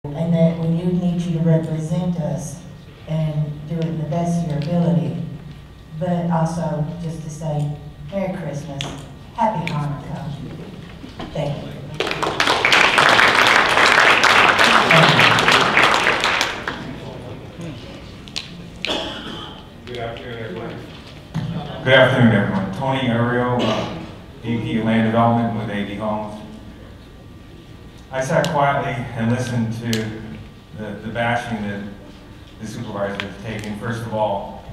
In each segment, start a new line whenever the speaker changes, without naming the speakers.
and that we do need you to represent us and do it in the best of your ability. But also just to say, Merry Christmas, Happy Hanukkah. Thank you.
Good afternoon, everyone. Good afternoon, everyone. Tony Ariel, VP of Land Development with AD Homes. I sat quietly and listened to the bashing that the supervisor is taking. First of all,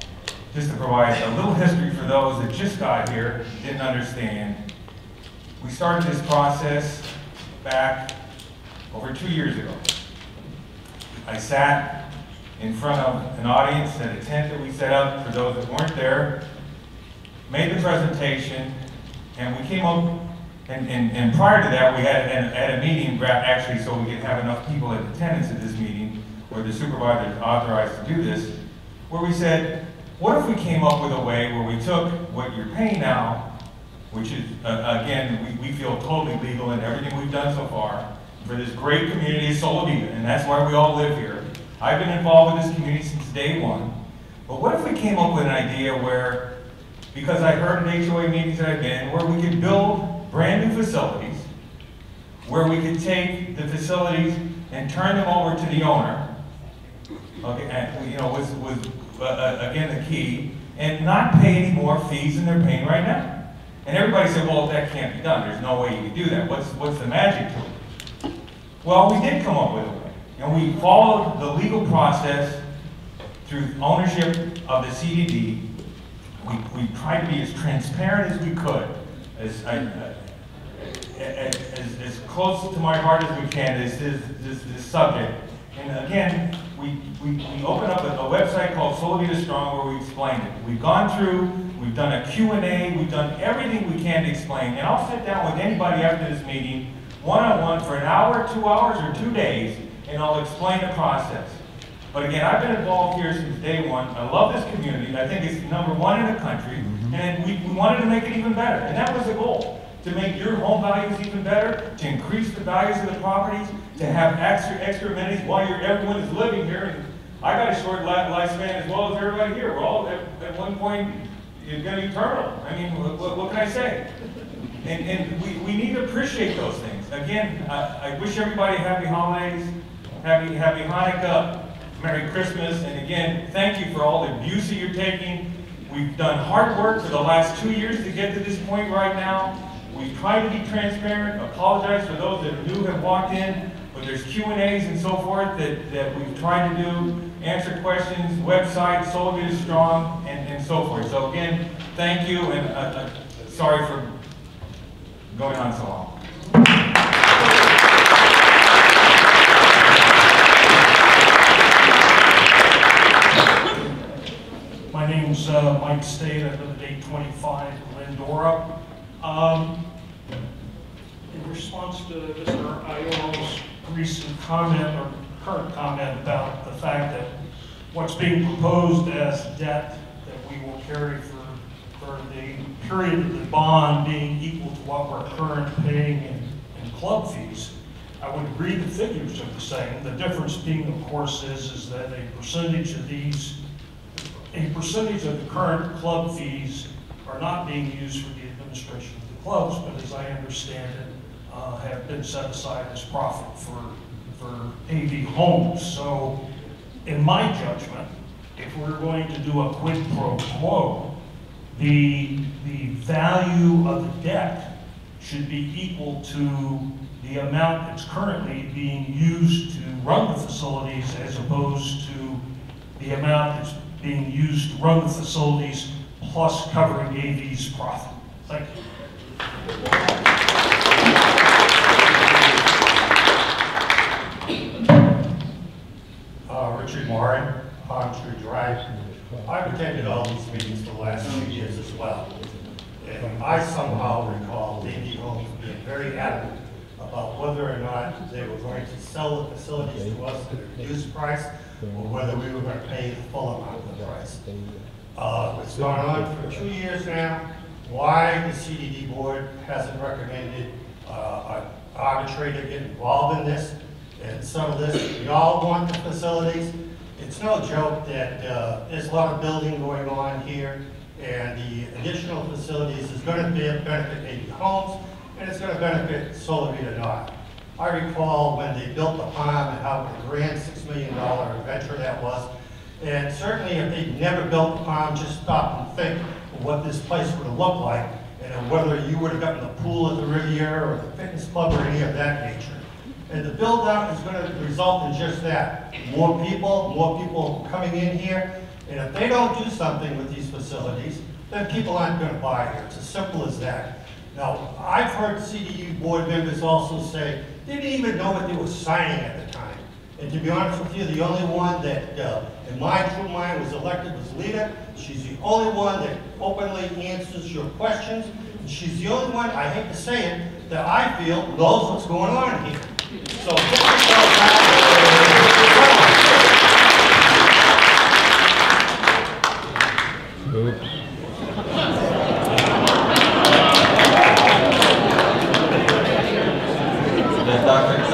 just to provide a little history for those that just got here, didn't understand. We started this process back over 2 years ago. I sat in front of an audience at a tent that we set up for those that weren't there, made the presentation, and we came up, and prior to that, we had a meeting, actually, so we could have enough people in attendance at this meeting, where the supervisor is authorized to do this, where we said, what if we came up with a way where we took what you're paying now, which is, again, we feel totally legal in everything we've done so far, for this great community of Solivita, and that's why we all live here. I've been involved with this community since day one, but what if we came up with an idea where, because I heard in HOA meetings that I've been, where we could build brand new facilities, where we could take the facilities and turn them over to the owner, okay, and, you know, was again the key, and not pay any more fees than they're paying right now. And everybody said, well, that can't be done. There's no way you can do that. What's the magic to it? Well, we did come up with a way. And we followed the legal process through ownership of the CDD. We tried to be as transparent as we could, as close to my heart as we can, this subject. And again, we opened up a website called Solivita Strong where we explained it. We've gone through, we've done a Q&A, we've done everything we can to explain. And I'll sit down with anybody after this meeting, one-on-one for an hour, 2 hours, or 2 days, and I'll explain the process. But again, I've been involved here since day one. I love this community. I think it's #1 in the country. And we wanted to make it even better. And that was the goal, to make your home values even better, to increase the values of the properties, to have extra amenities while everyone is living here. And I got a short lifespan as well as everybody here. We're all, at one point, it's going to be terminal. I mean, what can I say? And we need to appreciate those things. Again, I wish everybody happy holidays, happy Hanukkah, Merry Christmas, and again, thank you for all the abuse that you're taking. We've done hard work for the last 2 years to get to this point right now. We've tried to be transparent, apologize for those that are new have walked in, but there's Q&As and so forth that we've tried to do, answer questions, website, Solivita Strong, and so forth. So again, thank you, and sorry for going on so long.
My name's Mike State. I live at 825 Glendora. In response to Mr. Aiello's recent comment or current comment about the fact that what's being proposed as debt that we will carry for the period of the bond being equal to what we're currently paying in club fees, I would agree the figures are the same. The difference being, of course, is that a percentage of the current club fees are not being used for the administration of the clubs, but as I understand it, have been set aside as profit for AV homes. So, in my judgment, if we're going to do a quid pro quo, the value of the debt should be equal to the amount that's currently being used to run the facilities as opposed to the amount that's being used to run the facilities plus covering AV's profit. Thank you.
Richard Morin, Palm Tree Drive. I've attended all these meetings for the last few years as well. And I somehow recall AV Homes being very adamant about whether or not they were going to sell the facilities to us at a reduced price or whether we were going to pay the full amount of the price. It's gone on for 2 years now. Why the CDD board hasn't recommended an arbitrator get involved in this And some of this, we all want the facilities. It's no joke that there's a lot of building going on here, and the additional facilities is going to benefit AV Homes, and it's going to benefit Solivita North. I recall when they built the Palm and how the grand $6 million adventure that was. And certainly if they'd never built the Palm, just stop and think of what this place would have looked like, and whether you would have gotten the pool at the Riviera or the fitness club or any of that nature. And the build out is going to result in just that. More people coming in here. And if they don't do something with these facilities, then people aren't going to buy here. It's as simple as that. Now, I've heard CDU board members also say they didn't even know what they were signing at the time. And to be honest with you, the only one that, in my true mind, was elected was Lita. She's the only one that openly answers your questions. And she's the only one, I hate to say it, that I feel knows what's going on here. So, get yourself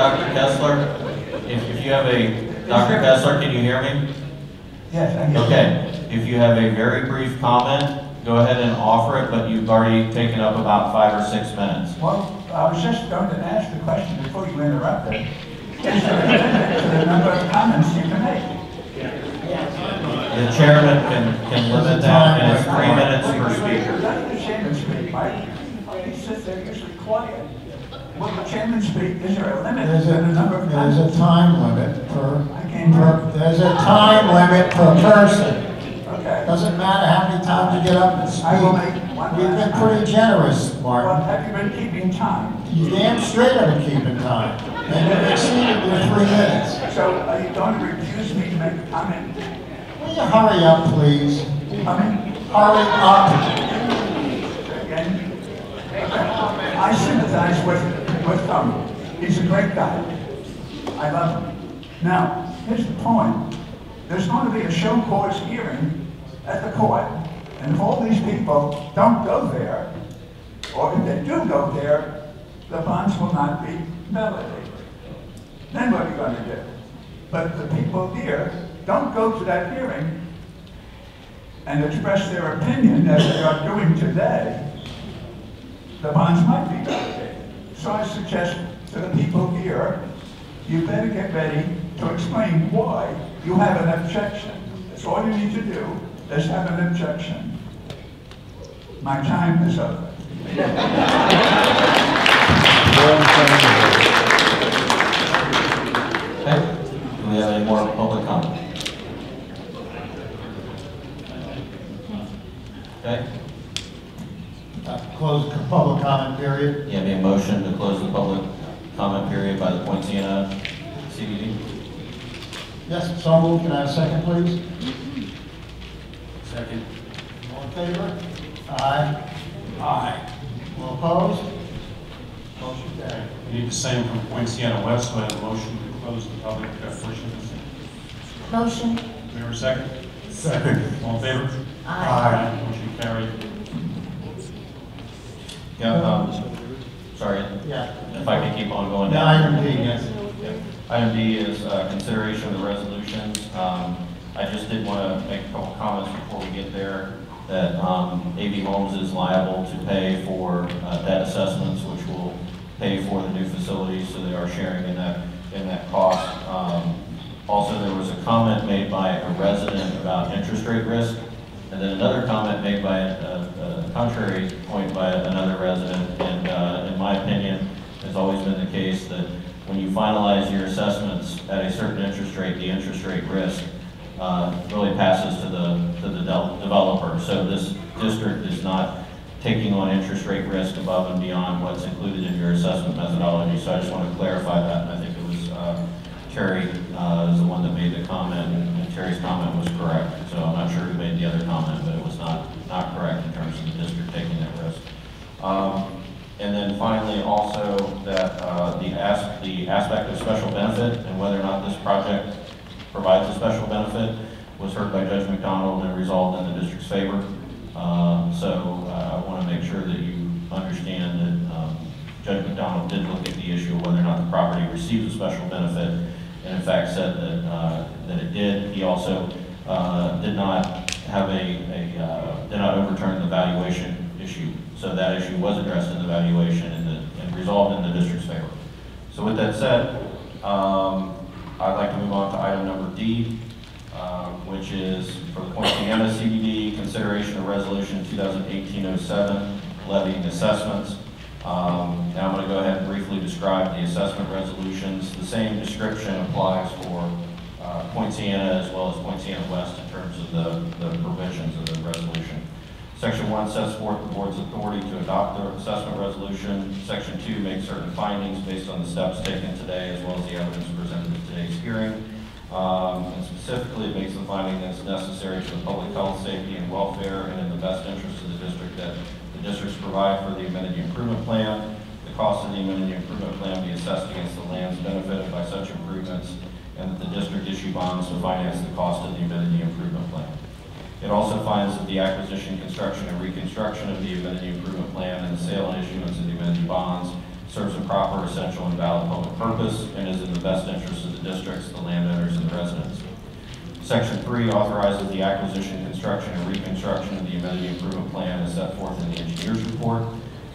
Dr. Kessler, if you have Dr. Kessler, can you hear me?
Yes, I hear.
Okay, if you have a very brief comment, go ahead and offer it, but you've already taken up about 5 or 6 minutes.
Well, I was just going to ask the question before you interrupted. Is there a limit to the number of comments you can make?
The chairman can limit that, and it's 3 minutes per speaker.
Let the chairman speak, Mike. He sits there usually quiet. Will the chairman speak? Is there a limit to the number of comments?
There's a time limit
There's
a time limit per person.
Okay.
Doesn't matter how many times you get up and speak.
I will make one
We've
last
been pretty generous,
Well,
Martin.
have you been keeping time?
You damn straight have been keeping time. And you've exceeded your 3 minutes.
So are you going to refuse me to make a comment?
Will you hurry up, please? Hurry up.
Again? I sympathize with Tom. He's a great guy. I love him. Now, here's the point. There's going to be a show cause hearing at the court, and if all these people don't go there, or if they do go there, the bonds will not be validated. Then what are you going to do? But if the people here don't go to that hearing and express their opinion as they are doing today, the bonds might be validated. So I suggest to the people here, you better get ready to explain why you have an objection. That's all you need to do, is have an objection. My time is over.
Okay, do we have any more public comment? Okay,
Close the public comment period.
you have a motion to close the public comment period by the Poinciana CDD?
Yes, so moved. Can I have a second, please?
Second.
All in favor? Aye. Aye. All opposed? Motion carried.
We need the same from Poinciana West, so I have a motion to close the public portion.
Motion.
Do we have a second?
Second.
All in favor?
Aye.
Motion carried.
Yeah, sorry,
Yeah.
if I could keep on going
Now,
down.
item D, yes.
Item D is consideration of the resolutions. I just did want to make a couple comments before we get there, that AV Homes is liable to pay for debt assessments, which will pay for the new facilities, so they are sharing in that cost. Also, there was a comment made by a resident about interest rate risk, and then another comment made by a contrary point by another resident. And in my opinion, it's always been the case that when you finalize your assessments at a certain interest rate, the interest rate risk really passes to the developer. So this district is not taking on interest rate risk above and beyond what's included in your assessment methodology. So I just want to clarify that. And I think it was Terry is the one that made the comment, and Terry's comment was correct. So I'm not sure who made the other comment, but it was not correct in terms of the district taking that risk. And then finally, also that the aspect of special benefit and whether or not this project provides a special benefit was heard by Judge McDonald and resolved in the district's favor. So I want to make sure that you understand that Judge McDonald did look at the issue of whether or not the property receives a special benefit, and in fact said that it did. He also did not have did not overturn the valuation issue. So that issue was addressed in the valuation and resolved in the district's favor. So with that said, I'd like to move on to item number D, which is for the Poinciana CDD, consideration of resolution 2018-07, levying assessments. And I'm going to go ahead and briefly describe the assessment resolutions. The same description applies for Poinciana as well as Poinciana West in terms of the provisions of the resolution. Section 1 sets forth the board's authority to adopt the assessment resolution. Section 2 makes certain findings based on the steps taken today as well as the evidence presented at today's hearing. And specifically, it makes the finding that it's necessary for the public health, safety, and welfare and in the best interest of the district that the districts provide for the amenity improvement plan. The cost of the amenity improvement plan be assessed against the lands benefited by such improvements, and that the district issue bonds to finance the cost of the amenity improvement plan. It also finds that the acquisition, construction, and reconstruction of the amenity improvement plan and the sale and issuance of the amenity bonds serves a proper, essential, and valid public purpose and is in the best interest of the districts, the landowners, and the residents. Section 3 authorizes the acquisition, construction, and reconstruction of the amenity improvement plan as set forth in the engineer's report.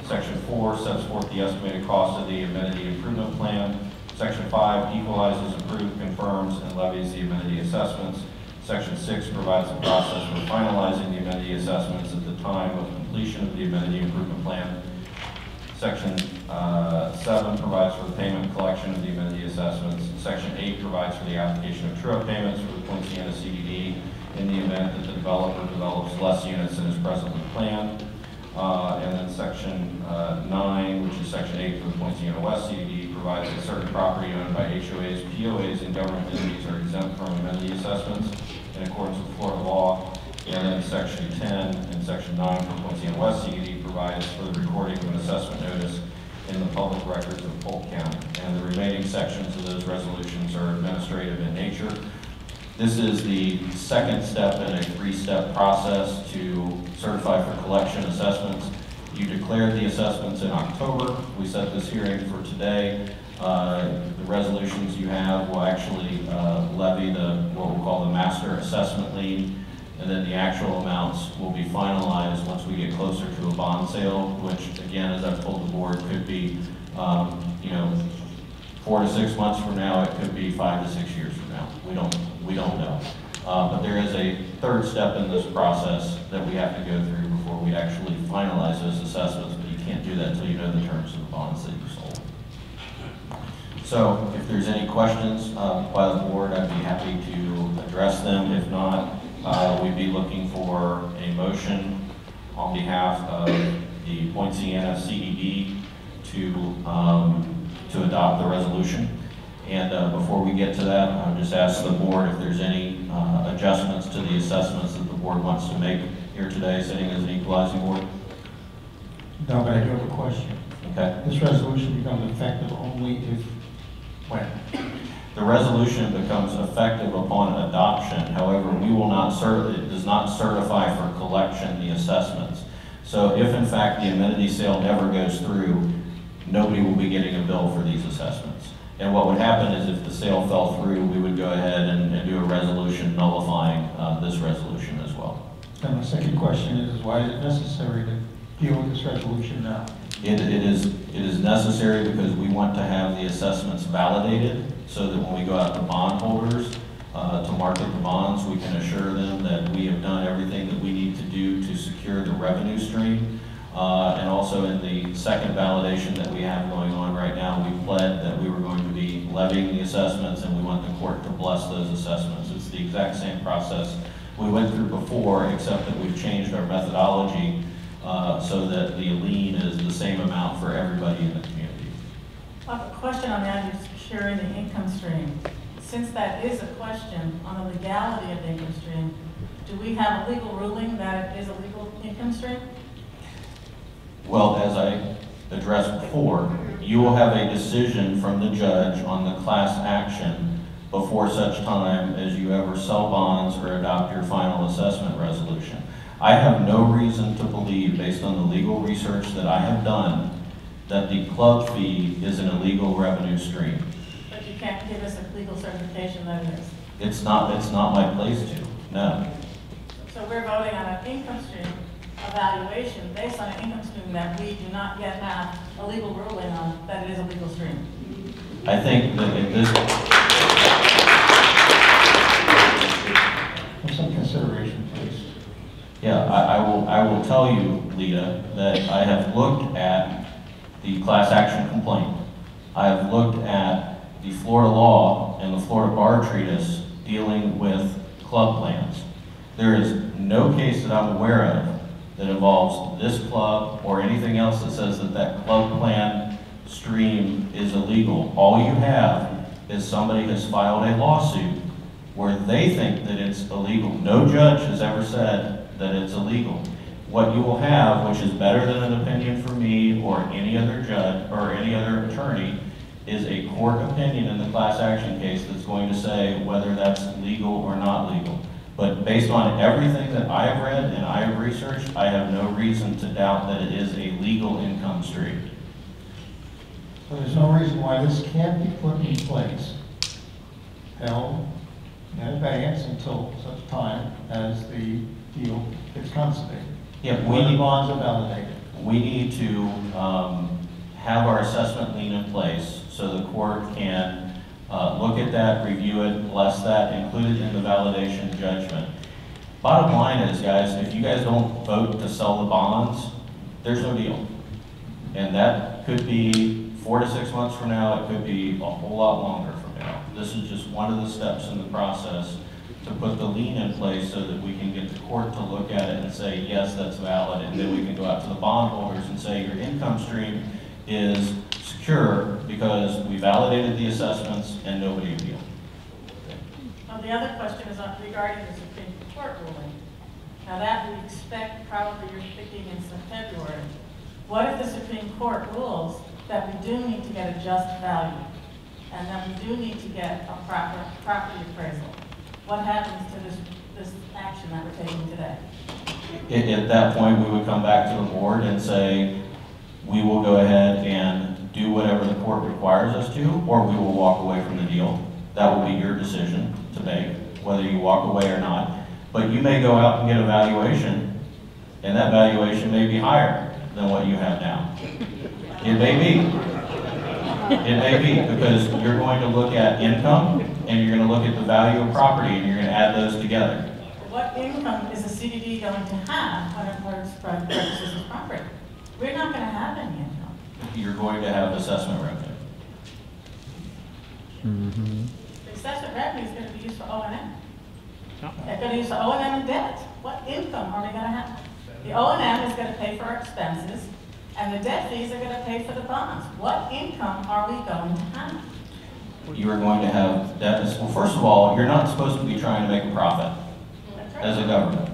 Section 4 sets forth the estimated cost of the amenity improvement plan. Section 5 equalizes, approves, confirms, and levies the amenity assessments. Section 6 provides the process for finalizing the amenity assessments at the time of completion of the amenity improvement plan. Section 7 provides for the payment and collection of the amenity assessments. Section 8 provides for the application of true-up payments for the Poinciana CDD in the event that the developer develops less units than is presently planned. And then Section 9, which is Section 8 for the Poinciana West CDD, provides that certain property owned by HOAs, POAs, and government entities are exempt from amenity assessments in accordance with Florida law. And then Section 10 and Section 9 for Poinciana West CDD provides for the recording of an assessment notice in the public records of Polk County. And the remaining sections of those resolutions are administrative in nature. This is the second step in a three-step process to certify for collection assessments. You declared the assessments in October. We set this hearing for today. The resolutions you have will actually levy what we'll call the master assessment lien, and then the actual amounts will be finalized once we get closer to a bond sale, which again, as I've told the board, could be 4 to 6 months from now. It could be 5 to 6 years from now. We don't know. But there is a third step in this process that we have to go through before we actually finalize those assessments, but you can't do that until you know the terms of the bonds that you sold. So if there's any questions by the board, I'd be happy to address them. If not, we'd be looking for a motion on behalf of the Poinciana CDD to adopt the resolution. And before we get to that, I'll just ask the board if there's any adjustments to the assessments that the board wants to make here today, sitting as an equalizing board.
No, but I do have a question.
Okay.
This resolution becomes effective only if, when?
The resolution becomes effective upon adoption. However, we will not it does not certify for collection the assessments. So if in fact the amenity sale never goes through, nobody will be getting a bill for these assessments. And what would happen is if the sale fell through, we would go ahead and do a resolution nullifying this resolution as well.
And my second question is why is it necessary to deal with this resolution now?
It is necessary because we want to have the assessments validated so that when we go out to bondholders to market the bonds, we can assure them that we have done everything that we need to do to secure the revenue stream. And also in the second validation that we have going on right now, we pled that we were going to be levying the assessments and we want the court to bless those assessments. It's the exact same process we went through before, except that we've changed our methodology so that the lien is the same amount for everybody in the community.
I have a question on that, is securing the income stream. Since that is a question on the legality of the income stream, do we have a legal ruling that it is a legal income stream?
Well, as I addressed before, you will have a decision from the judge on the class action before such time as you ever sell bonds or adopt your final assessment resolution. I have no reason to believe, based on the legal research that I have done, that the club fee is an illegal revenue stream.
But you can't give us a legal certification that it is.
It's not my place to, no.
So we're voting on an income stream evaluation based on an income stream that we do not yet have a legal ruling on that it is a legal stream.
I think that in this,
For some consideration, please.
yeah, I will tell you, Lita, that I have looked at the class action complaint. I have looked at the Florida law and the Florida bar treatise dealing with club plans. There is no case that I'm aware of that involves this club or anything else that says that that club plan stream is illegal. All you have is somebody has filed a lawsuit where they think that it's illegal. No judge has ever said that it's illegal. What you will have, which is better than an opinion from me or any other judge or any other attorney, is a court opinion in the class action case that's going to say whether that's legal or not legal. But based on everything that I have read and I have researched, I have no reason to doubt that it is a legal income stream.
So there's no reason why this can't be put in place, held in advance until such time as the deal gets consummated.
Yeah,
When the bonds are validated.
we need to have our assessment lien in place so the court can look at that, review it, bless that, include it in the validation judgment. Bottom line is, guys, if you guys don't vote to sell the bonds, there's no deal. And that could be 4 to 6 months from now, it could be a whole lot longer from now. This is just one of the steps in the process to put the lien in place so that we can get the court to look at it and say, yes, that's valid, and then we can go out to the bondholders and say, your income stream is secure because we validated the assessments and nobody appealed.
Well, the other question is regarding the Supreme Court ruling. Now that we expect probably you're speaking in February. What if the Supreme Court rules that we do need to get a just value and that we do need to get a proper property appraisal? What happens to this action that we're taking today?
At that point, we would come back to the board and say, we will go ahead and do whatever the court requires us to, or we will walk away from the deal. That will be your decision to make, whether you walk away or not. But you may go out and get a valuation, and that valuation may be higher than what you have now. It may be. It may be, because you're going to look at income, and you're going to look at the value of property, and you're going to add those together.
What income is a CDD going to have when it purchases this property? We're not going to have any income.
You're going to have assessment revenue.
The assessment revenue is going to be used for O&M. They're going to use for O&M and debt. What income are we going to have? The O&M is going to pay for our expenses, and the debt fees are going to pay for the bonds. What income are we going to have?
You are going to have debt. Well, first of all, you're not supposed to be trying to make a profit as a government,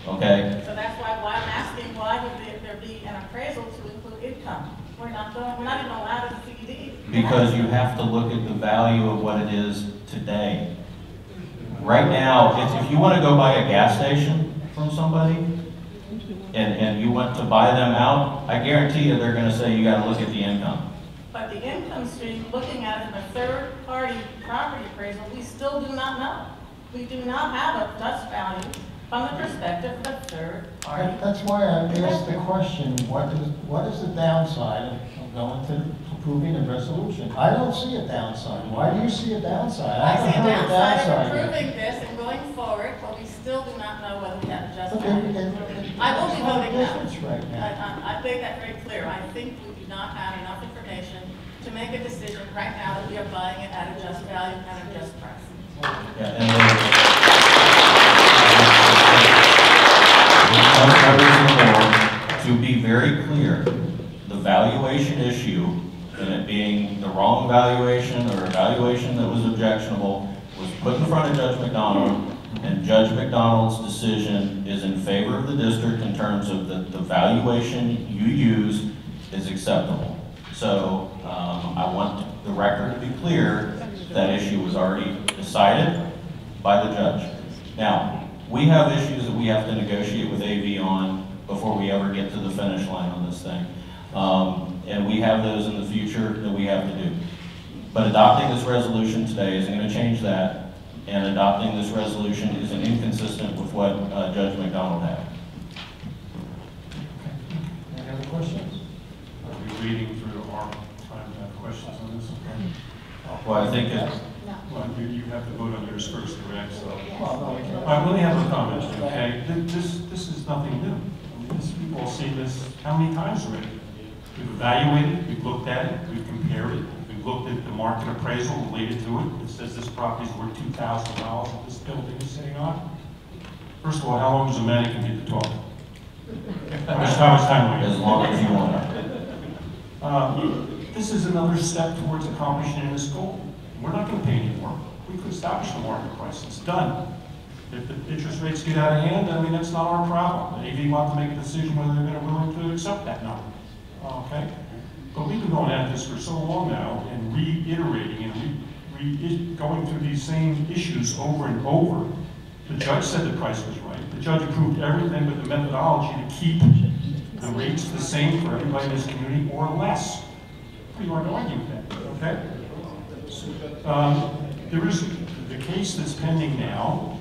okay?
So that's why I'm asking, why would there be an appraisal to include income? We're not even allowed as a CDD.
Because you have to look at the value of what it is today. Right now, if you want to go buy a gas station from somebody, and you want to buy them out, I guarantee you they're going to say you got to look at the income.
But the income stream, looking at it from a third-party property appraisal, we still do not know. We do not have a just value from the perspective of a third party.
That's why I asked the question, what is the downside of going to approving a resolution? I don't see a downside. Why do you see a downside?
I see a
haven't heard
downside of approving this and going forward, but we still do not know whether we have a just value. I will be voting no.
Right now.
I made that very clear. I think we do not have enough information to make a decision right now that we are buying it at a just value and a just price.
Yeah, and then, to be very clear, the valuation issue, and it being the wrong valuation or a valuation that was objectionable, was put in front of Judge McDonald, and Judge McDonald's decision is in favor of the district in terms of the valuation you use is acceptable. So I want the record to be clear, that issue was already decided by the judge. Now, we have issues that we have to negotiate with AV on before we ever get to the finish line on this thing. and we have those in the future that we have to do. But adopting this resolution today isn't going to change that, and adopting this resolution isn't inconsistent with what Judge McDonald had.
Any other questions?
Are we reading through our time to have questions on this?
Well, I think it's,
Well, you have to vote on yours first, correct? So,
Well, no, we can't.
all right, let me have a comment, okay? This is nothing new. I mean, we've all seen this how many times already? We've evaluated, we've looked at it, we've compared it, we've looked at the market appraisal related to it. It says this property is worth $2,000 that this building is sitting on. First of all, how long does a mannequin get to talk? How much time do we
as long as you want.
This is another step towards accomplishing this goal. We're not going to pay anymore. We could establish the market price. It's done. If the interest rates get out of hand, I mean, that's not our problem. The AV want to make a decision whether they're going to willing to accept that number. Okay? But we've been going at this for so long now and reiterating and going through these same issues over and over. The judge said the price was right. The judge approved everything but the methodology to keep the rates the same for everybody in this community or less. Pretty hard to argue with that, okay? There is the case that's pending now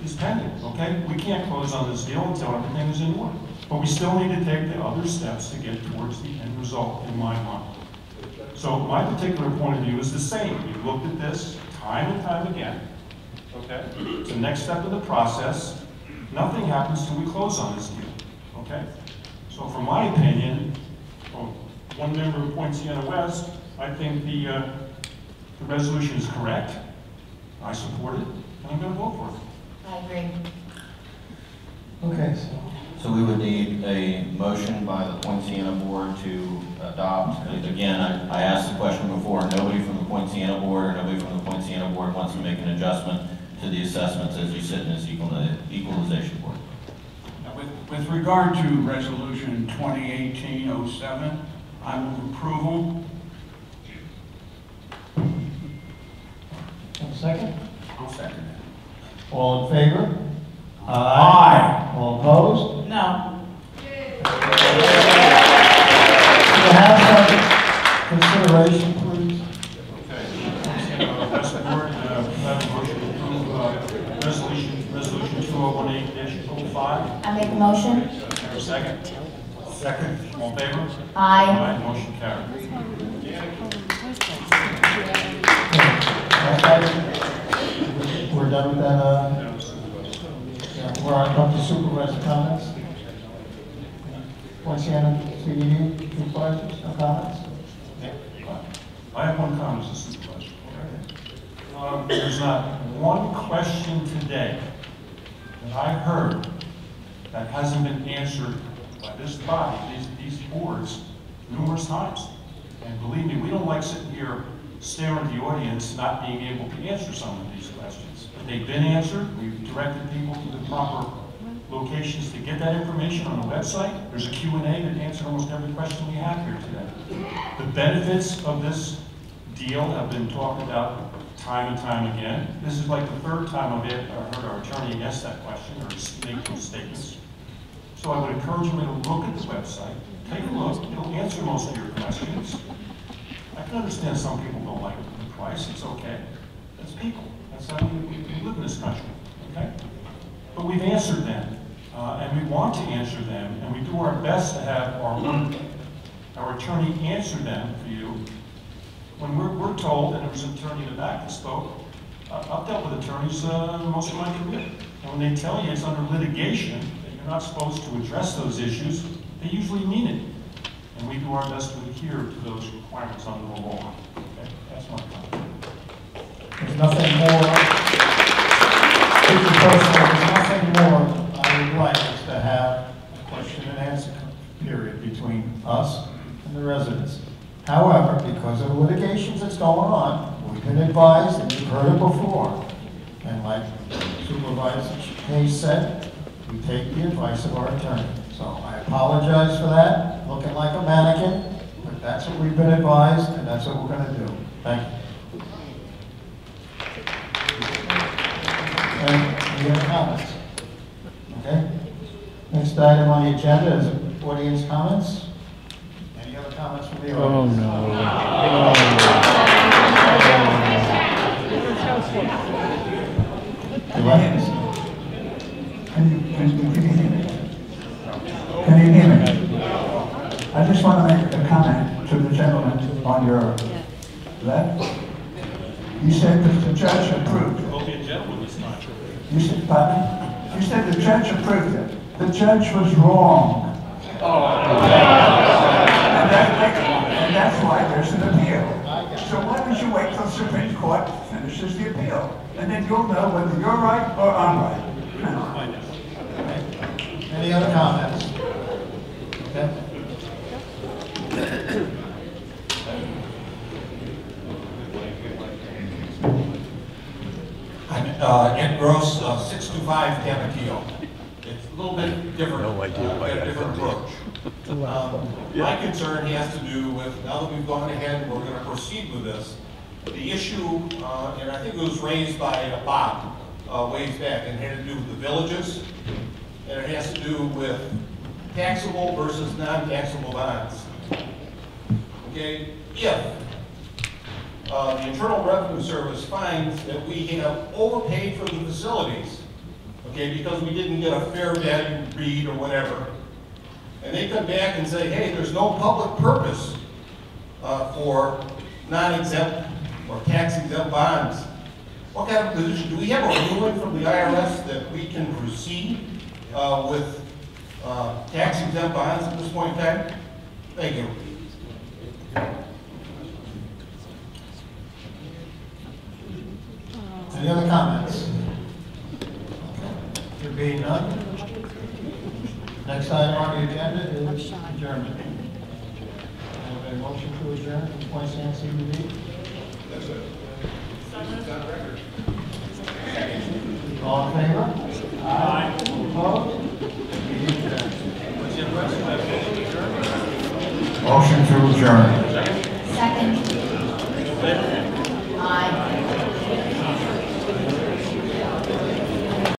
is pending, okay? We can't close on this deal until everything is in order. But we still need to take the other steps to get towards the end result in my mind. So my particular point of view is the same. We've looked at this time and time again, okay? It's the next step of the process. Nothing happens till we close on this deal, okay? So from my opinion, one member of Point Siena West, I think the resolution is correct. I support it, and I'm going to vote for it.
I agree.
Okay,
So we would need a motion by the Point Siena board to adopt. Again, I asked the question before, nobody from the Point Siena board or nobody from the Point Siena board wants to make an adjustment to the assessments as you sit in this equalization board.
With regard to Resolution 2018-07, I move approval.
second?
I'll second it.
All in favor? Aye. All opposed?
No.
Do you have some consideration, please?
Okay. As a board, have a motion to approve resolution 2018-05.
I make a motion.
Is there a second?
Second.
All in favor?
Aye.
Motion carried.
We're done with that, yeah, we're on up to supervisor comments. Point Siena CDD supervisors, no comments?
I have one comment, Mr. Supervisor. There's not one question today that I heard that hasn't been answered by this body, these boards, numerous times. And believe me, we don't like sitting here staring at the audience not being able to answer some of these questions. But they've been answered. We've directed people to the proper locations to get that information on the website. There's a Q&A that answers almost every question we have here today. The benefits of this deal have been talked about time and time again. This is like the third time I've heard our attorney ask that question or make those statements. So I would encourage you to look at the website, take a look. It'll answer most of your questions. I can understand some people don't like the price. It's okay. That's people. That's how we live in this country. Okay? But we've answered them, and we want to answer them, and we do our best to have our attorney answer them for you. When we're told, and there was an attorney in the back that spoke, I've dealt with attorneys most of my career, and when they tell you it's under litigation, that you're not supposed to address those issues, they usually mean it. And we do our best to adhere to those requirements under the law. Okay? That's my comment.
There's nothing more, speaking personally, there's nothing more I would like is to have a question and answer period between us and the residents. However, because of the litigations that's going on, we've been advised, and you've heard it before, and like Supervisor Hayes said, we take the advice of our attorney. So I apologize for that, looking like a mannequin, but that's what we've been advised, and that's what we're going to do. Thank you. Any other comments? Okay. Next item on the agenda is audience comments. Any other comments? the audience. Elections.
Can you hear me? Can you hear me? I just want to make a comment to the gentleman on your left. You said that the judge approved it.
Will be a gentleman this time.
You said, pardon? You said the judge approved it. The judge was wrong. And that's why there's an appeal. So why don't you wait till the Supreme Court finishes the appeal? And then you'll know whether you're right or I'm right.
Any other comments? Okay.
Ed Gross, 625 Tamakio. It's a little bit different, a different approach. My concern has to do with, now that we've gone ahead and we're going to proceed with this, the issue, and I think it was raised by Bob ways back, and it had to do with the villages, and it has to do with taxable versus non-taxable bonds. Okay, if the Internal Revenue Service finds that we have overpaid for the facilities, okay, because we didn't get a fair value read or whatever, and they come back and say, hey, there's no public purpose for non-exempt or tax-exempt bonds, what kind of position? Do we have a ruling from the IRS that we can proceed with tax-exempt bonds at this point in time? Thank you.
Any other comments? There being none. Next item on the agenda is adjournment. Have a motion to adjourn from Solivita CDD?
That's it.
All in favor? Aye. Opposed? Meeting adjourned. Motion to adjourn.
Second. Aye.